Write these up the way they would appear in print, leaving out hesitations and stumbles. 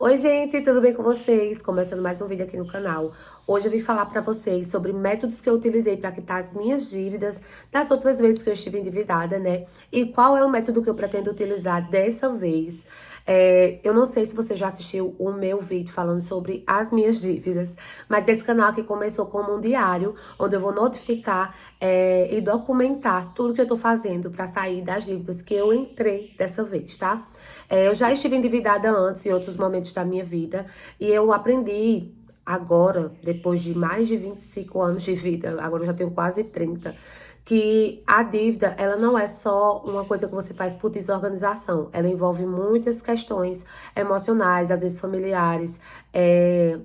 Oi, gente, tudo bem com vocês? Começando mais um vídeo aqui no canal. Hoje eu vim falar pra vocês sobre métodos que eu utilizei pra quitar as minhas dívidas das outras vezes que eu estive endividada, né? E qual é o método que eu pretendo utilizar dessa vez. Eu não sei se você já assistiu o meu vídeo falando sobre as minhas dívidas, mas esse canal aqui começou como um diário, onde eu vou notificar e documentar tudo que eu tô fazendo pra sair das dívidas que eu entrei dessa vez, tá? Eu já estive endividada antes, em outros momentos da minha vida, e eu aprendi agora, depois de mais de 25 anos de vida, agora eu já tenho quase 30, que a dívida, ela não é só uma coisa que você faz por desorganização, ela envolve muitas questões emocionais, às vezes familiares,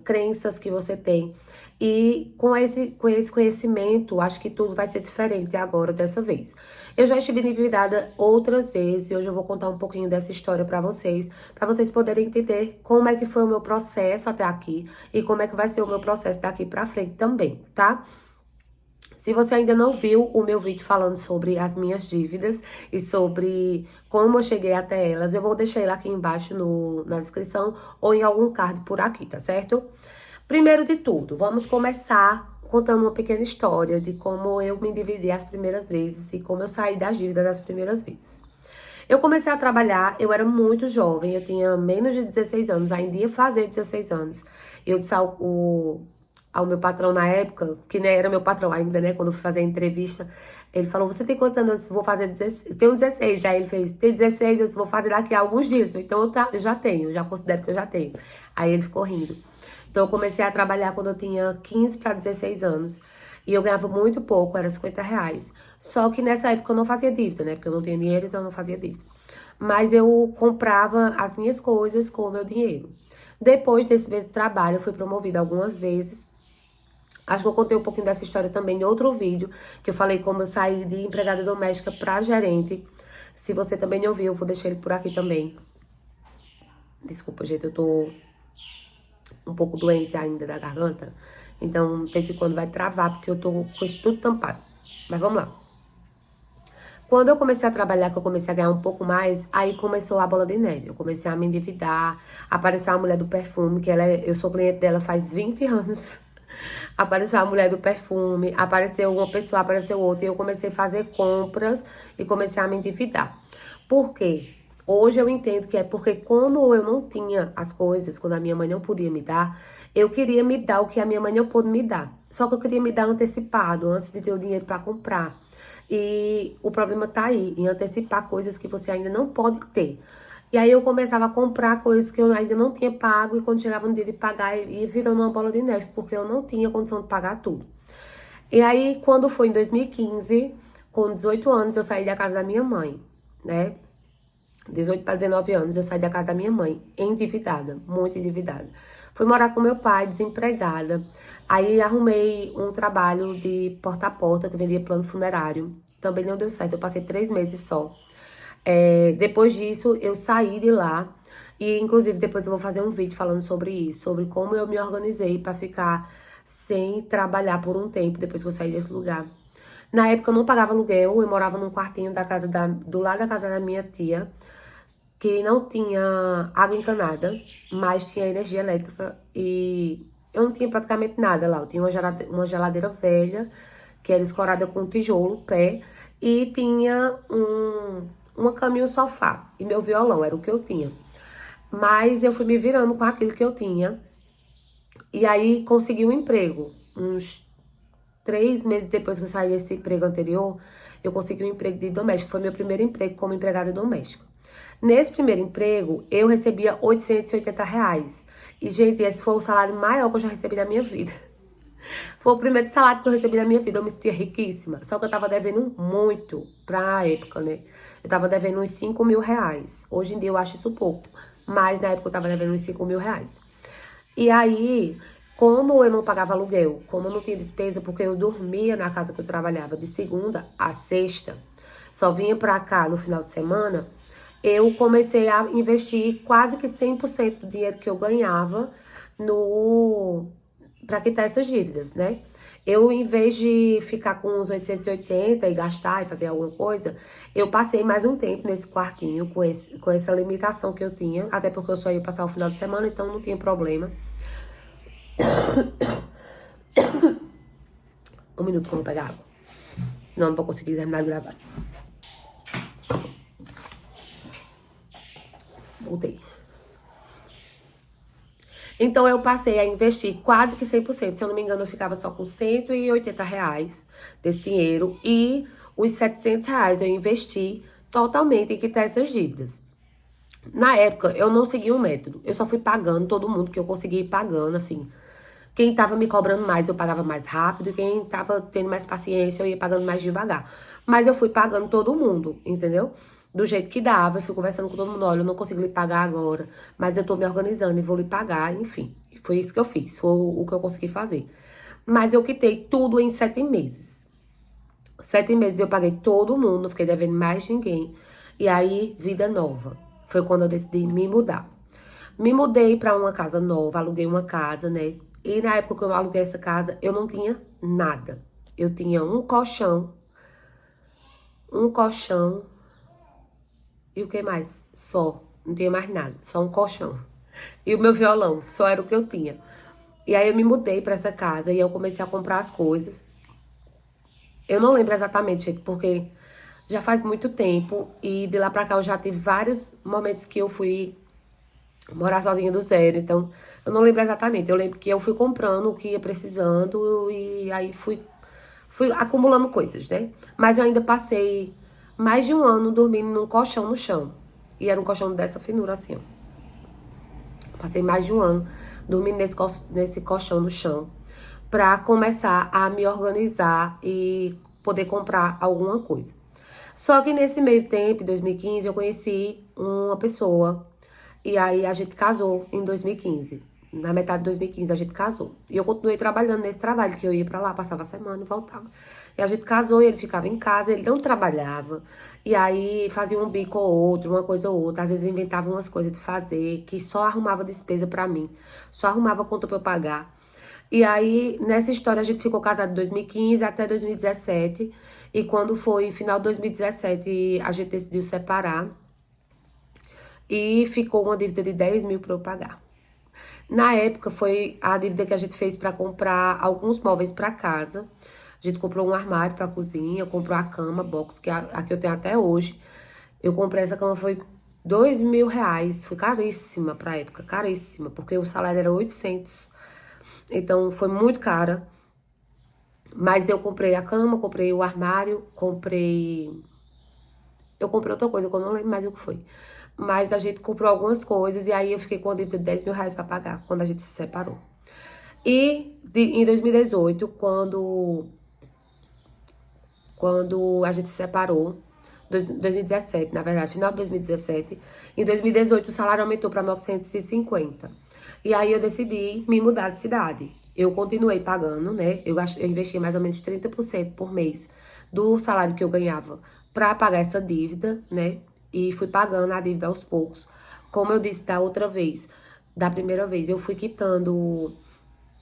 crenças que você tem. E com esse conhecimento, acho que tudo vai ser diferente agora, dessa vez. Eu já estive endividada outras vezes e hoje eu vou contar um pouquinho dessa história pra vocês poderem entender como é que foi o meu processo até aqui e como é que vai ser o meu processo daqui pra frente também, tá? Se você ainda não viu o meu vídeo falando sobre as minhas dívidas e sobre como eu cheguei até elas, eu vou deixar ele aqui embaixo na descrição ou em algum card por aqui, tá certo? Primeiro de tudo, vamos começar contando uma pequena história de como eu me endividei as primeiras vezes e como eu saí das dívidas das primeiras vezes. Eu comecei a trabalhar, eu era muito jovem, eu tinha menos de 16 anos, ainda ia fazer 16 anos. Eu disse ao meu patrão na época, que nem era meu patrão ainda, né, quando eu fui fazer a entrevista, ele falou, você tem quantos anos? Eu disse, vou fazer 16, eu tenho 16. Aí ele fez, tem 16, eu disse, vou fazer daqui a alguns dias. Então eu já tenho, já considero que eu já tenho. Aí ele ficou rindo. Então eu comecei a trabalhar quando eu tinha 15 para 16 anos. E eu ganhava muito pouco, era R$ 50. Só que nessa época eu não fazia dívida, né? Porque eu não tinha dinheiro, então eu não fazia dívida. Mas eu comprava as minhas coisas com o meu dinheiro. Depois desse mês de trabalho, eu fui promovida algumas vezes. Acho que eu contei um pouquinho dessa história também em outro vídeo, que eu falei como eu saí de empregada doméstica para gerente. Se você também não ouviu, eu vou deixar ele por aqui também. Desculpa, gente, eu tô um pouco doente ainda da garganta. Então, de vez em quando vai travar, porque eu tô com isso tudo tampado. Mas vamos lá. Quando eu comecei a trabalhar, que eu comecei a ganhar um pouco mais, aí começou a bola de neve. Eu comecei a me endividar, apareceu a mulher do perfume, eu sou cliente dela faz 20 anos. Apareceu a mulher do perfume, apareceu uma pessoa, apareceu outra, e eu comecei a fazer compras e comecei a me endividar. Por quê? Hoje eu entendo que é porque como eu não tinha as coisas, quando a minha mãe não podia me dar, eu queria me dar o que a minha mãe não pôde me dar. Só que eu queria me dar antecipado, antes de ter o dinheiro para comprar. E o problema tá aí, em antecipar coisas que você ainda não pode ter. E aí eu começava a comprar coisas que eu ainda não tinha pago e quando chegava no dia de pagar ia virando uma bola de neve, porque eu não tinha condição de pagar tudo. E aí quando foi em 2015, com 18 anos, eu saí da casa da minha mãe, né? 18 para 19 anos, eu saí da casa da minha mãe, endividada, muito endividada. Fui morar com meu pai, desempregada. Aí arrumei um trabalho de porta a porta, que vendia plano funerário. Também não deu certo, eu passei 3 meses só. Depois disso, eu saí de lá. E, inclusive, depois eu vou fazer um vídeo falando sobre isso, sobre como eu me organizei para ficar sem trabalhar por um tempo, depois que eu saí desse lugar. Na época eu não pagava aluguel, eu morava num quartinho do lado da casa da minha tia, que não tinha água encanada, mas tinha energia elétrica e eu não tinha praticamente nada lá. Eu tinha uma geladeira velha, que era escorada com tijolo, pé, e tinha uma cama e um sofá. E meu violão, era o que eu tinha. Mas eu fui me virando com aquilo que eu tinha. E aí consegui um emprego. Uns 3 meses depois que eu saí desse emprego anterior, eu consegui um emprego de doméstica. Foi meu primeiro emprego como empregada doméstica. Nesse primeiro emprego, eu recebia R$ 880. E, gente, esse foi o salário maior que eu já recebi na minha vida. Foi o primeiro salário que eu recebi na minha vida, eu me sentia riquíssima. Só que eu tava devendo muito pra época, né? Eu tava devendo uns R$ 5.000. Hoje em dia eu acho isso pouco. Mas na época eu tava devendo uns R$ 5.000. E aí, como eu não pagava aluguel, como eu não tinha despesa, porque eu dormia na casa que eu trabalhava de segunda a sexta, só vinha pra cá no final de semana, eu comecei a investir quase que 100% do dinheiro que eu ganhava no para quitar essas dívidas, né? Eu, em vez de ficar com uns 880 e gastar e fazer alguma coisa, eu passei mais um tempo nesse quartinho com essa limitação que eu tinha, até porque eu só ia passar o final de semana, então não tinha problema. Um minuto que eu vou pegar água, senão eu não vou conseguir terminar de gravar. Voltei. Então, eu passei a investir quase que 100%. Se eu não me engano, eu ficava só com R$ 180 desse dinheiro. E os R$ 700 eu investi totalmente em quitar essas dívidas. Na época, eu não segui um método. Eu só fui pagando todo mundo que eu consegui ir pagando, assim. Quem tava me cobrando mais, eu pagava mais rápido. E quem tava tendo mais paciência, eu ia pagando mais devagar. Mas eu fui pagando todo mundo, entendeu? Do jeito que dava, eu fui conversando com todo mundo, olha, eu não consigo lhe pagar agora, mas eu tô me organizando e vou lhe pagar, enfim. Foi isso que eu fiz, foi o que eu consegui fazer. Mas eu quitei tudo em 7 meses. 7 meses eu paguei todo mundo, não fiquei devendo mais ninguém. E aí, vida nova. Foi quando eu decidi me mudar. Me mudei pra uma casa nova, aluguei uma casa, né? E na época que eu aluguei essa casa, eu não tinha nada. Eu tinha um colchão, e o que mais? Só. Não tinha mais nada. Só um colchão. E o meu violão. Só era o que eu tinha. E aí eu me mudei pra essa casa e eu comecei a comprar as coisas. Eu não lembro exatamente, gente, porque já faz muito tempo. E de lá pra cá eu já tive vários momentos que eu fui morar sozinha do zero. Então, eu não lembro exatamente. Eu lembro que eu fui comprando o que ia precisando e aí fui acumulando coisas, né? Mas eu ainda passei mais de um ano dormindo num colchão no chão. E era um colchão dessa finura, assim, ó. Passei mais de um ano dormindo nesse colchão no chão pra começar a me organizar e poder comprar alguma coisa. Só que nesse meio tempo, em 2015, eu conheci uma pessoa. E aí a gente casou em 2015. Na metade de 2015 a gente casou. E eu continuei trabalhando nesse trabalho, que eu ia pra lá, passava a semana e voltava. E a gente casou e ele ficava em casa, ele não trabalhava. E aí fazia um bico ou outro, uma coisa ou outra. Às vezes inventava umas coisas de fazer, que só arrumava despesa pra mim. Só arrumava conta pra eu pagar. E aí, nessa história, a gente ficou casado de 2015 até 2017. E quando foi final de 2017, a gente decidiu separar. E ficou uma dívida de 10 mil pra eu pagar. Na época, foi a dívida que a gente fez pra comprar alguns móveis pra casa. A gente comprou um armário pra cozinha, comprou a cama box, que é a que eu tenho até hoje. Eu comprei essa cama, foi R$ 2.000. Foi caríssima pra época, caríssima, porque o salário era 800. Então, foi muito cara. Mas eu comprei a cama, comprei o armário, comprei... Eu comprei outra coisa, que eu não lembro mais o que foi. Mas a gente comprou algumas coisas e aí eu fiquei com a dívida de 10 mil reais pra pagar quando a gente se separou. E em 2018, quando a gente se separou, 2017, na verdade, final de 2017, em 2018 o salário aumentou para 950. E aí eu decidi me mudar de cidade. Eu continuei pagando, né? Eu investi mais ou menos 30% por mês do salário que eu ganhava para pagar essa dívida, né? E fui pagando a dívida aos poucos. Como eu disse da primeira vez, eu fui quitando,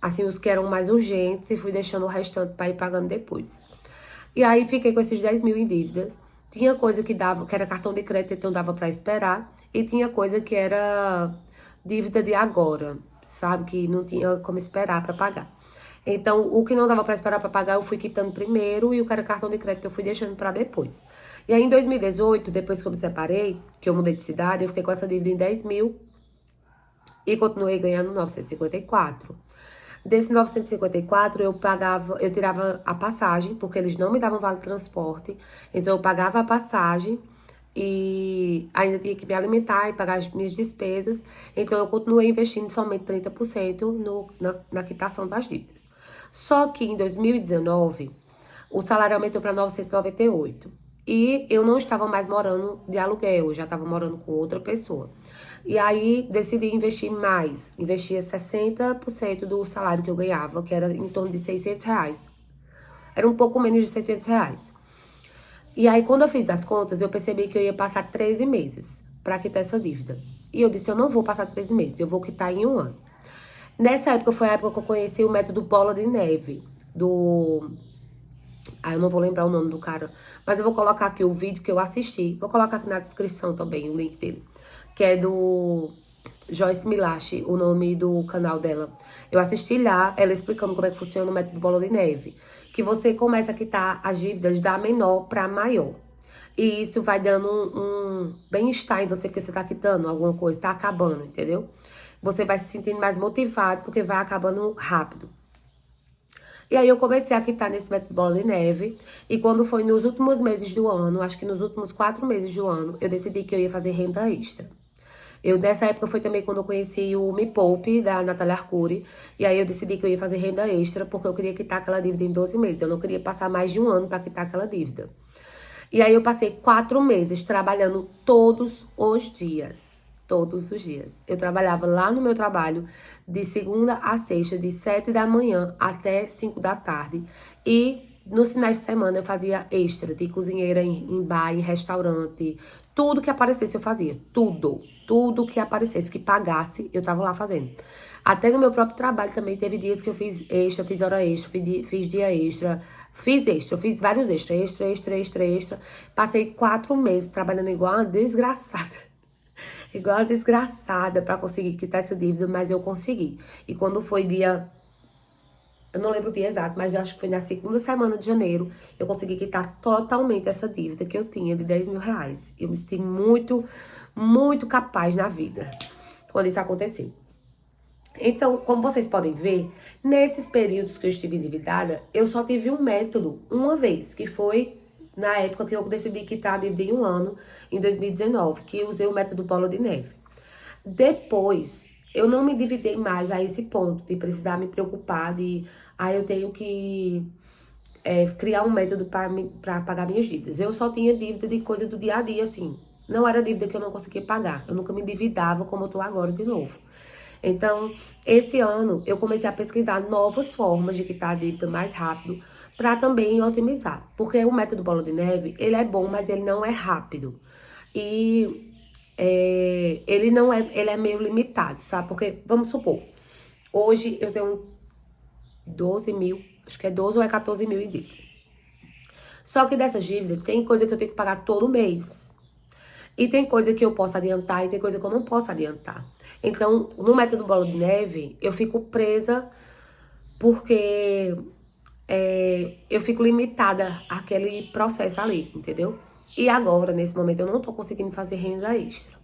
assim, os que eram mais urgentes e fui deixando o restante para ir pagando depois. E aí fiquei com esses 10 mil em dívidas. Tinha coisa que dava, que era cartão de crédito, então dava pra esperar. E tinha coisa que era dívida de agora, sabe? Que não tinha como esperar pra pagar. Então, o que não dava pra esperar pra pagar, eu fui quitando primeiro. E o que era cartão de crédito, eu fui deixando pra depois. E aí, em 2018, depois que eu me separei, que eu mudei de cidade, eu fiquei com essa dívida em 10 mil. E continuei ganhando 954. Desse 954, eu tirava a passagem, porque eles não me davam vale transporte. Então, eu pagava a passagem e ainda tinha que me alimentar e pagar as minhas despesas. Então, eu continuei investindo somente 30% na quitação das dívidas. Só que em 2019, o salário aumentou para 998. E eu não estava mais morando de aluguel, eu já estava morando com outra pessoa. E aí decidi investir mais. Investia 60% do salário que eu ganhava, que era em torno de 600 reais. Era um pouco menos de 600 reais. E aí, quando eu fiz as contas, eu percebi que eu ia passar 13 meses para quitar essa dívida. E eu disse, eu não vou passar 13 meses, eu vou quitar em um ano. Nessa época, foi a época que eu conheci o método Bola de Neve. do... Ah, eu não vou lembrar o nome do cara, mas eu vou colocar aqui o vídeo que eu assisti. Vou colocar aqui na descrição também o link dele, que é do Joyce Milache, o nome do canal dela. Eu assisti lá, ela explicando como é que funciona o método Bola de Neve, que você começa a quitar as dívidas da menor para maior. E isso vai dando um bem-estar em você, porque você tá quitando alguma coisa, tá acabando, entendeu? Você vai se sentindo mais motivado, porque vai acabando rápido. E aí eu comecei a quitar nesse método Bola de Neve. E quando foi nos últimos meses do ano, acho que nos últimos 4 meses do ano, eu decidi que eu ia fazer renda extra. Nessa época foi também quando eu conheci o Me Poupe, da Natália Arcuri. E aí eu decidi que eu ia fazer renda extra, porque eu queria quitar aquela dívida em 12 meses. Eu não queria passar mais de um ano para quitar aquela dívida. E aí eu passei 4 meses trabalhando todos os dias. Todos os dias. Eu trabalhava lá no meu trabalho de segunda a sexta, de 7 da manhã até 5 da tarde. E nos finais de semana eu fazia extra, de cozinheira em bar, em restaurante. Tudo que aparecesse eu fazia. Tudo. Tudo que aparecesse, que pagasse, eu tava lá fazendo. Até no meu próprio trabalho também teve dias que eu fiz extra, fiz hora extra, fiz dia extra. Fiz extra, eu fiz vários extra. Passei 4 meses trabalhando igual uma desgraçada. Igual uma desgraçada pra conseguir quitar essa dívida, mas eu consegui. E quando foi dia... Eu não lembro o dia exato, mas acho que foi na segunda semana de janeiro, eu consegui quitar totalmente essa dívida que eu tinha de 10 mil reais. Eu me senti muito, muito capaz na vida quando isso aconteceu. Então, como vocês podem ver, nesses períodos que eu estive endividada, eu só tive um método uma vez, que foi na época que eu decidi quitar a dívida em um ano, em 2019, que eu usei o método Bola de Neve. Depois, eu não me endividei mais a esse ponto de precisar me preocupar de, eu tenho que criar um método para pagar minhas dívidas. Eu só tinha dívida de coisa do dia a dia, assim. Não era dívida que eu não conseguia pagar. Eu nunca me endividava como eu tô agora de novo. Então, esse ano, eu comecei a pesquisar novas formas de quitar a dívida mais rápido para também otimizar. Porque o método Bola de Neve, ele é bom, mas ele não é rápido. E ele não é, ele é meio limitado, sabe? Porque, vamos supor, hoje eu tenho 12 mil, acho que é 12 ou é 14 mil em dívida. Só que dessa dívida, tem coisa que eu tenho que pagar todo mês. E tem coisa que eu posso adiantar e tem coisa que eu não posso adiantar. Então, no método Bola de Neve, eu fico presa porque eu fico limitada àquele processo ali, entendeu? E agora, nesse momento, eu não tô conseguindo fazer renda extra.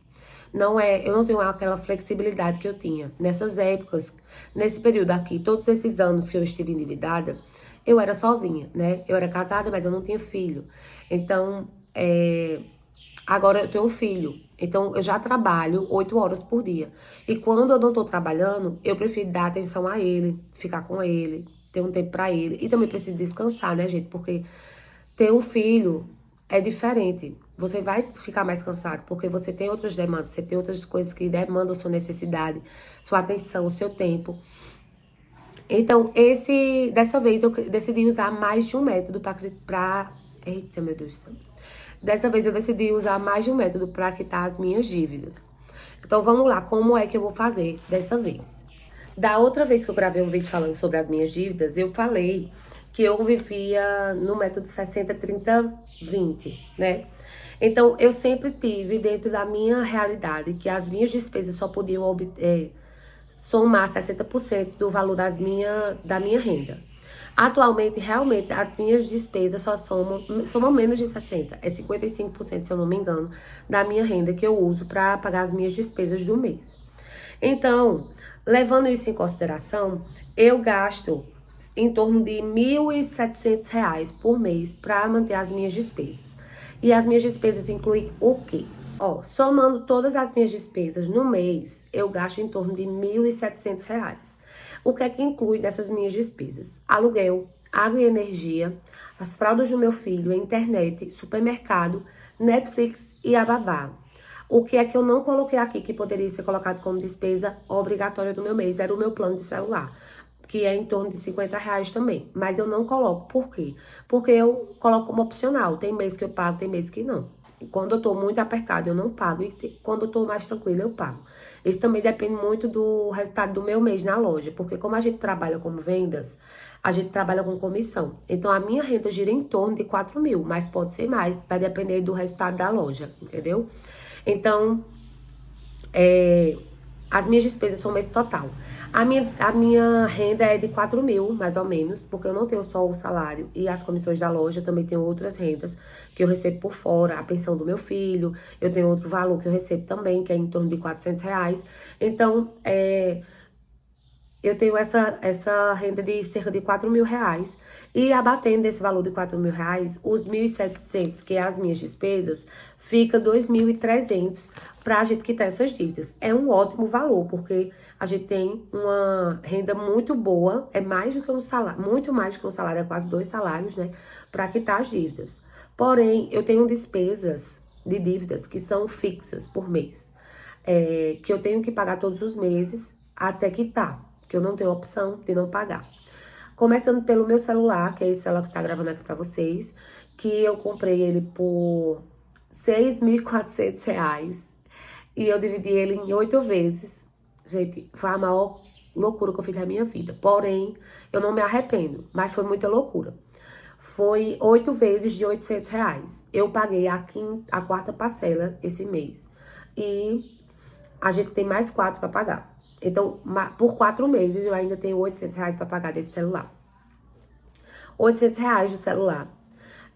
Eu não tenho aquela flexibilidade que eu tinha. Nessas épocas, nesse período aqui, todos esses anos que eu estive endividada, eu era sozinha, né? Eu era casada, mas eu não tinha filho. Então, agora eu tenho um filho, então eu já trabalho 8 horas por dia. E quando eu não tô trabalhando, eu prefiro dar atenção a ele, ficar com ele, ter um tempo pra ele. E também preciso descansar, né, gente? Porque ter um filho é diferente. Você vai ficar mais cansado, porque você tem outras demandas, você tem outras coisas que demandam sua necessidade, sua atenção, o seu tempo. Então, dessa vez eu decidi usar mais de um método pra... Eita, meu Deus do céu. Dessa vez eu decidi usar mais de um método para quitar as minhas dívidas. Então vamos lá, como é que eu vou fazer dessa vez? Da outra vez que eu gravei um vídeo falando sobre as minhas dívidas, eu falei que eu vivia no método 60, 30, 20, né? Então eu sempre tive dentro da minha realidade que as minhas despesas só podiam somar 60% do valor da minha renda. Atualmente, realmente, as minhas despesas só somam menos de 60%. É 55%, se eu não me engano, da minha renda que eu uso para pagar as minhas despesas do mês. Então, levando isso em consideração, eu gasto em torno de R$ 1.700 por mês para manter as minhas despesas. E as minhas despesas incluem o quê? Ó, somando todas as minhas despesas no mês, eu gasto em torno de R$ 1.700. O que é que inclui nessas minhas despesas? Aluguel, água e energia, as fraldas do meu filho, a internet, supermercado, Netflix e a babá. O que é que eu não coloquei aqui que poderia ser colocado como despesa obrigatória do meu mês? Era o meu plano de celular, que é em torno de R$ 50 também. Mas eu não coloco. Por quê? Porque eu coloco como opcional. Tem mês que eu pago, tem mês que não. Quando eu tô muito apertada, eu não pago. E quando eu tô mais tranquila, eu pago. Isso também depende muito do resultado do meu mês na loja. Porque como a gente trabalha como vendas, a gente trabalha com comissão. Então, a minha renda gira em torno de 4 mil. Mas pode ser mais, vai depender do resultado da loja, entendeu? Então, as minhas despesas são o mês total. A minha renda é de 4 mil, mais ou menos, porque eu não tenho só o salário e as comissões da loja, eu também tenho outras rendas que eu recebo por fora, a pensão do meu filho, eu tenho outro valor que eu recebo também, que é em torno de R$ 400. Então, eu tenho essa renda de cerca de 4 mil reais. E abatendo esse valor de 4 mil reais, os 1.700, que é as minhas despesas, fica 2.300 pra gente quitar essas dívidas. É um ótimo valor, porque a gente tem uma renda muito boa, é mais do que um salário, muito mais do que um salário, é quase 2 salários, né? Pra quitar as dívidas. Porém, eu tenho despesas de dívidas que são fixas por mês, que eu tenho que pagar todos os meses até quitar, que eu não tenho opção de não pagar. Começando pelo meu celular, que é esse celular que tá gravando aqui pra vocês, que eu comprei ele por R$ 6.400 e eu dividi ele em 8 vezes. Gente, foi a maior loucura que eu fiz na minha vida. Porém, eu não me arrependo, mas foi muita loucura. Foi 8 vezes de R$ 800. Eu paguei a quarta parcela esse mês. E a gente tem mais 4 para pagar. Então, por 4 meses, eu ainda tenho R$ 800 para pagar desse celular. R$ 800 do celular.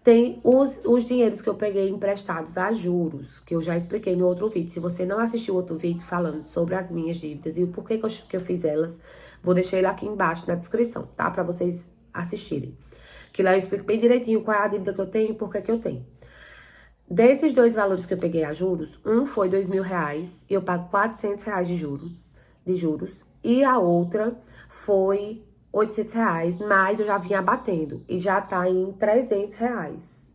Tem os dinheiros que eu peguei emprestados a juros, que eu já expliquei no outro vídeo. Se você não assistiu outro vídeo falando sobre as minhas dívidas e o porquê que eu fiz elas, vou deixar ele aqui embaixo na descrição, tá? Pra vocês assistirem. Que lá eu explico bem direitinho qual é a dívida que eu tenho e por que eu tenho. Desses 2 valores que eu peguei a juros, um foi R$ 2.000, eu pago R$ 400 de juros, e a outra foi R$ 800, mas eu já vinha abatendo, e já tá em R$ 300.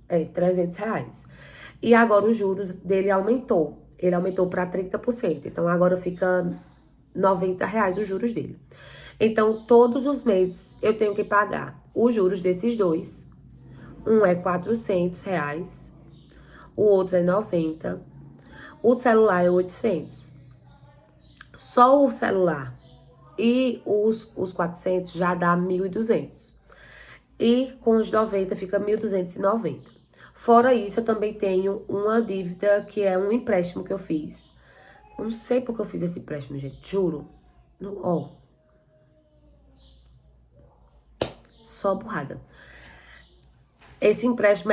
R$ 300. E agora os juros dele aumentou, ele aumentou para 30%, então agora fica R$ 90 os juros dele. Então, todos os meses eu tenho que pagar os juros desses dois, um é R$ 400, o outro é 90, o celular é 800. Só o celular e os 400 já dá 1.200. E com os 90 fica 1.290. Fora isso, eu também tenho uma dívida que é um empréstimo que eu fiz. Eu não sei porque eu fiz esse empréstimo, gente, juro. Ó, só burrada. Esse empréstimo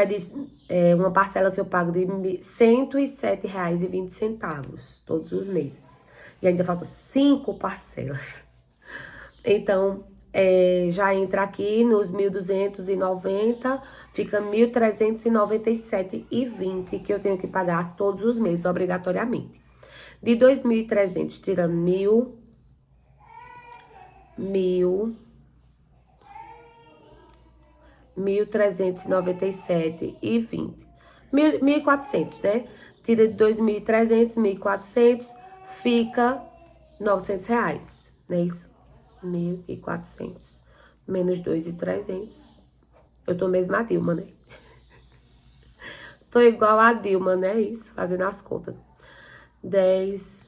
é uma parcela que eu pago de R$ 107,20 todos os meses. E ainda faltam 5 parcelas. Então, já entra aqui nos 1.290, fica 1.397,20 que eu tenho que pagar todos os meses, obrigatoriamente. De 2.300, tirando 1.397,20. 1.400, né? Tira de 2.300, 1.400, fica R$ 900, não é isso? 1.400 menos 2.300. Eu tô mesmo a Dilma, né? Tô igual a Dilma, né? Isso, fazendo as contas. 10,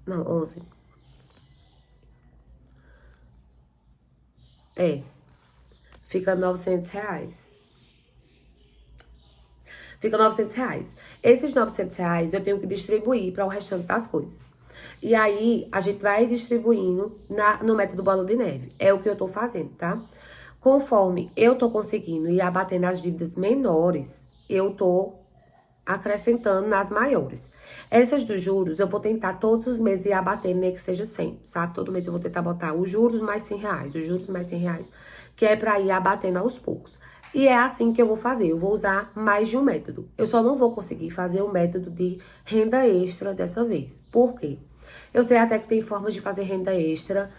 não, 11. Fica R$ 900. Fica R$ 900. Esses R$ 900 eu tenho que distribuir para o restante das coisas. E aí, a gente vai distribuindo no método bola de neve. É o que eu tô fazendo, tá? Conforme eu tô conseguindo ir abatendo as dívidas menores, eu tô acrescentando nas maiores. Essas dos juros, eu vou tentar todos os meses ir abatendo, nem que seja 100, sabe? Todo mês eu vou tentar botar os juros mais R$ 100, os juros mais R$ 100, que é pra ir abatendo aos poucos. E é assim que eu vou fazer, eu vou usar mais de um método. Eu só não vou conseguir fazer o método de renda extra dessa vez. Por quê? Eu sei até que tem formas de fazer renda extra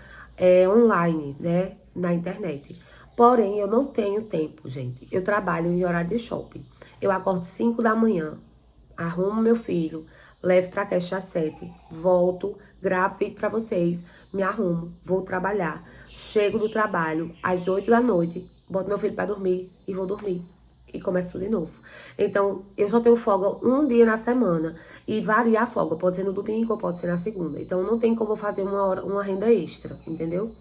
online, né? Na internet. Porém, eu não tenho tempo, gente. Eu trabalho em horário de shopping. Eu acordo 5 da manhã, arrumo meu filho, levo pra creche às 7, volto, gravo vídeo pra vocês, me arrumo, vou trabalhar. Chego do trabalho às 8 da noite, boto meu filho pra dormir e vou dormir. e começo tudo de novo. Então, eu só tenho folga um dia na semana. E varia a folga. Pode ser no domingo ou pode ser na segunda. Então, não tem como eu fazer uma renda extra, entendeu?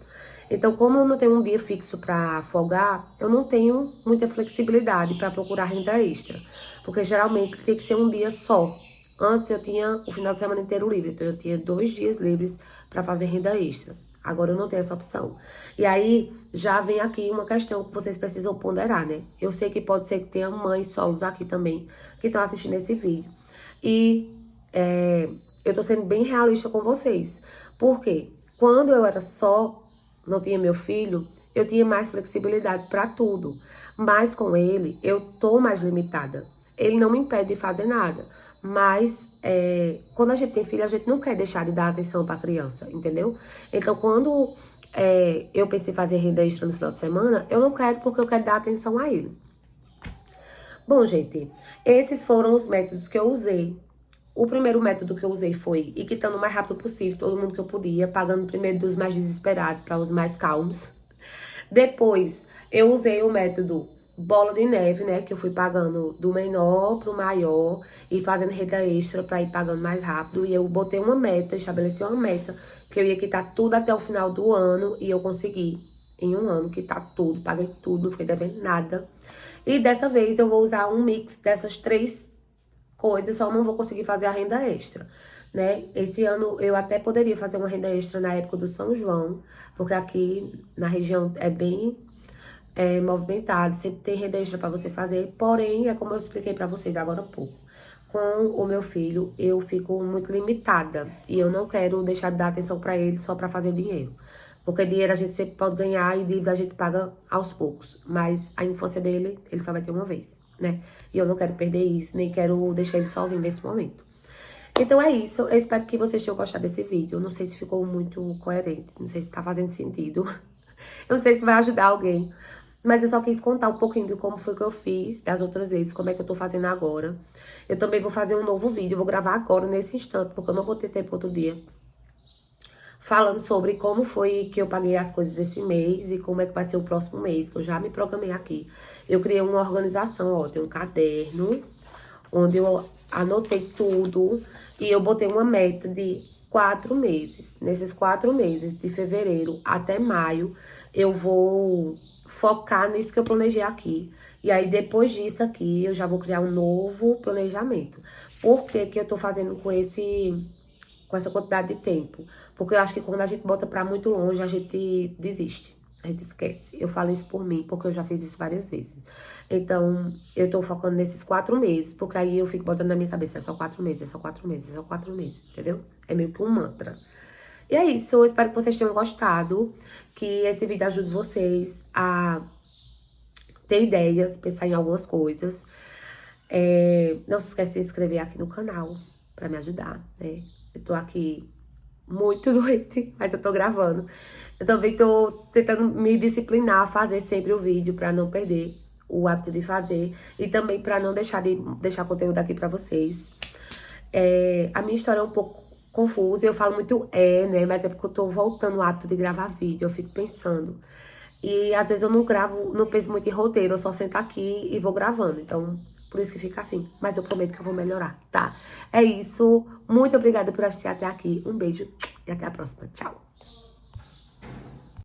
Então, como eu não tenho um dia fixo pra folgar, eu não tenho muita flexibilidade pra procurar renda extra. Porque geralmente tem que ser um dia só. Antes eu tinha o final de semana inteiro livre. Então, eu tinha 2 dias livres pra fazer renda extra. Agora eu não tenho essa opção. E aí, já vem aqui uma questão que vocês precisam ponderar, né? Eu sei que pode ser que tenha mães solos aqui também que estão assistindo esse vídeo. E eu tô sendo bem realista com vocês. Por quê? Quando eu era só, não tinha meu filho, eu tinha mais flexibilidade pra tudo. Mas com ele, eu tô mais limitada. Ele não me impede de fazer nada. Mas quando a gente tem filho, a gente não quer deixar de dar atenção pra criança, entendeu? Então, quando eu pensei em fazer renda extra no final de semana, eu não quero porque eu quero dar atenção a ele. Bom, gente, esses foram os métodos que eu usei. O primeiro método que eu usei foi ir quitando o mais rápido possível todo mundo que eu podia, pagando primeiro dos mais desesperados para os mais calmos. Depois, eu usei o método bola de neve, né? Que eu fui pagando do menor pro maior e fazendo renda extra pra ir pagando mais rápido. E eu botei uma meta, estabeleci uma meta, que eu ia quitar tudo até o final do ano. E eu consegui, em um ano, quitar tudo, paguei tudo, não fiquei devendo nada. E dessa vez eu vou usar um mix dessas 3 coisas, só não vou conseguir fazer a renda extra, né? Esse ano eu até poderia fazer uma renda extra na época do São João, porque aqui na região é bem movimentado, sempre tem renda extra pra você fazer, porém, é como eu expliquei pra vocês agora há pouco. Com o meu filho, eu fico muito limitada e eu não quero deixar de dar atenção pra ele só pra fazer dinheiro. Porque dinheiro a gente sempre pode ganhar e dívida a gente paga aos poucos. Mas a infância dele, ele só vai ter uma vez, né? E eu não quero perder isso, nem quero deixar ele sozinho nesse momento. Então é isso, eu espero que vocês tenham gostado desse vídeo. Eu não sei se ficou muito coerente, não sei se tá fazendo sentido. Eu não sei se vai ajudar alguém. Mas eu só quis contar um pouquinho de como foi que eu fiz das outras vezes, como é que eu tô fazendo agora. Eu também vou fazer um novo vídeo, vou gravar agora, nesse instante, porque eu não vou ter tempo outro dia. Falando sobre como foi que eu paguei as coisas esse mês e como é que vai ser o próximo mês, que eu já me programei aqui. Eu criei uma organização, ó, tem um caderno, onde eu anotei tudo e eu botei uma meta de 4 meses. Nesses 4 meses, de fevereiro até maio, eu vou focar nisso que eu planejei aqui. E aí, depois disso aqui, eu já vou criar um novo planejamento. Por que que eu tô fazendo com essa quantidade de tempo? Porque eu acho que quando a gente bota pra muito longe, a gente desiste. A gente esquece. Eu falo isso por mim, porque eu já fiz isso várias vezes. Então, eu tô focando nesses 4 meses, porque aí eu fico botando na minha cabeça, é só 4 meses, é só 4 meses, é só 4 meses, entendeu? É meio que um mantra. E é isso, eu espero que vocês tenham gostado, que esse vídeo ajude vocês a ter ideias, pensar em algumas coisas. Não se esqueça de se inscrever aqui no canal pra me ajudar, né? Eu tô aqui muito doente, mas eu tô gravando. Eu também tô tentando me disciplinar a fazer sempre o vídeo pra não perder o hábito de fazer. E também pra não deixar de deixar conteúdo aqui pra vocês. A minha história é um pouco confusa, eu falo muito né? Mas é porque eu tô voltando o hábito de gravar vídeo, eu fico pensando. E às vezes eu não gravo, não penso muito em roteiro, eu só sento aqui e vou gravando. Então, por isso que fica assim. Mas eu prometo que eu vou melhorar, tá? É isso. Muito obrigada por assistir até aqui. Um beijo e até a próxima. Tchau.